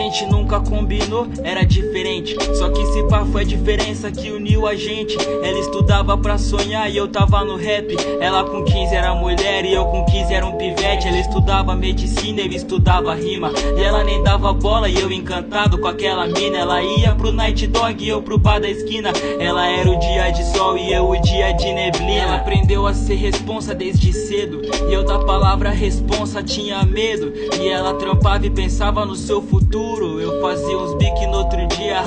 gente nunca combinou, era diferente. Só que se pá foi a diferença que uniu a gente. Ela estudava pra sonhar e eu tava no rap. Ela com 15 era mulher e eu com 15 era um pivete. Ela estudava medicina, eu estudava rima. E ela nem dava bola e eu encantado com aquela mina. Ela ia pro Night Dog e eu pro bar da esquina. Ela era o dia de sol e eu o dia de neblina. Ela aprendeu a ser responsa desde cedo e eu da palavra responsa tinha medo. E ela trampava e pensava no seu futuro. Eu fazia uns bique no outro dia,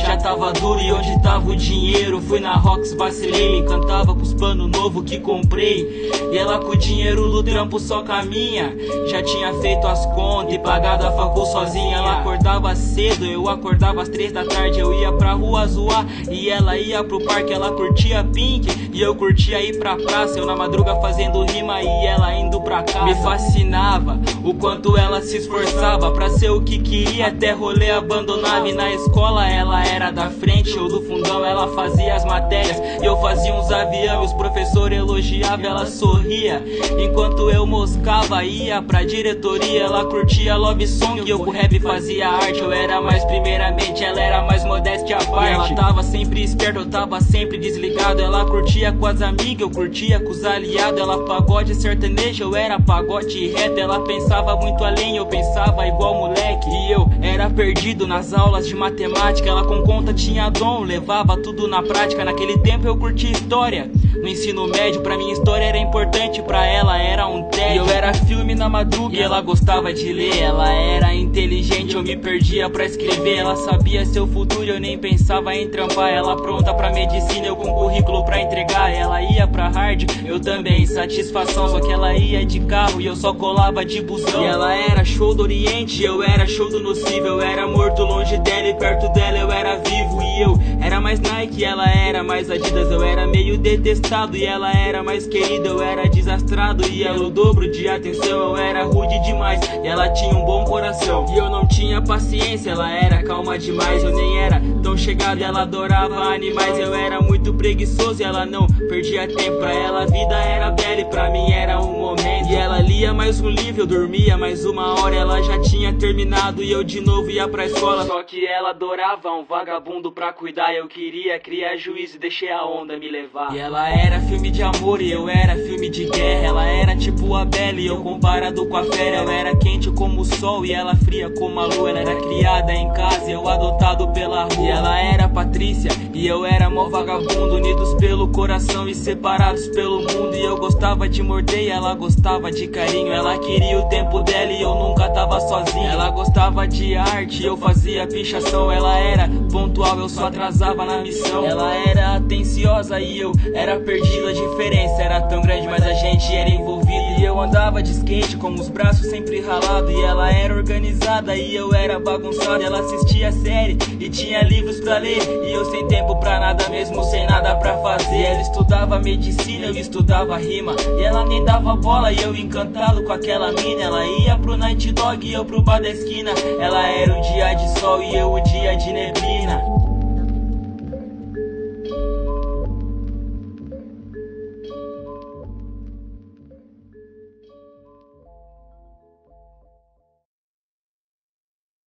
já tava duro. E onde tava o dinheiro? Fui na Rox, vacilei, me encantava com os pano novo que comprei. E ela com o dinheiro do trampo só caminha. Já tinha feito as contas e pagado a facul sozinha. Ela acordava cedo, eu acordava às 3 da tarde. Eu ia pra rua zoar e ela ia pro parque. Ela curtia Pink e eu curtia ir pra praça. Eu na madruga fazendo rima e ela indo pra casa. Me fascinava o quanto ela se esforçava pra ser o que queria, até rolê abandonava. E na escola ela era da frente, eu do fundão. Ela fazia as matérias e eu fazia uns avião. Os professores elogiavam, ela sorria enquanto eu moscava, ia pra diretoria. Ela curtia love song e eu com rap fazia arte. Eu era mais primeiramente, ela era mais modéstia à parte. Ela tava sempre esperta, eu tava sempre desligado. Ela curtia com as amigas, eu curtia com os aliados. Ela pagode sertanejo, eu era pagode e rap. Ela pensava muito além, eu pensava igual moleque. E eu era perdido nas aulas de matemática. Ela com conta tinha dom, levava tudo na prática. Naquele tempo eu curtia história. No ensino médio pra mim história era importante, pra ela era um tédio. Eu era filme na madruga e ela gostava de ler. Ela era inteligente, eu me perdia pra escrever. Ela sabia seu futuro, eu nem pensava em trampar. Ela pronta pra medicina, eu com currículo pra entregar. Ela ia pra hard, eu também, satisfação. Só que ela ia de carro e eu só colava de busão. E ela era show do Oriente, eu era show do Nocivo. Eu era morto longe dela e perto dela eu era vivo. E eu era mais Nike, ela era mais Adidas. Eu era meio detestado e ela era mais querida. Eu era desastrado e ela o dobro de atenção. Eu era rude demais e ela tinha um bom coração. E eu não tinha paciência, ela era calma demais. Eu nem era tão chegado, ela adorava animais. Eu era muito preguiçoso e ela não perdia tempo. Pra ela a vida era bela e pra mim era um momento. E ela lia mais um livro, eu dormia mais uma hora. Ela já tinha terminado e eu de novo ia pra escola. Só que ela adorava um vagabundo pra cuidar. Eu queria criar juízo e deixei a onda me levar. E ela era filme de amor e eu era filme de guerra. Ela era tipo a Bela e eu comparado com a fera. Ela era quente como o sol e ela fria como a lua. Ela era criada em casa e eu adotado pela rua. E ela era Patrícia e eu era mó vagabundo, unidos pelo coração e separados pelo mundo. E eu gostava de morder e ela gostava de carinho. Ela queria o tempo dela e eu nunca tava sozinho. Ela gostava de arte e eu fazia pichação. Ela era pontual, eu só atrasava na missão. Ela era atenciosa e eu era perdido. A diferença era tão grande, mas a gente era envolvido. E eu andava de skate com os braços sempre ralados. E ela era organizada e eu era bagunçado. Ela assistia série e tinha livros pra ler e eu sem tempo pra nada, mesmo sem nada pra fazer. Ela estudava medicina, eu estudava rima. E ela nem dava bola e eu encantado com aquela mina. Ela ia pro Night Dog e eu pro bar da esquina. Ela era o dia de sol e eu o dia de neblina.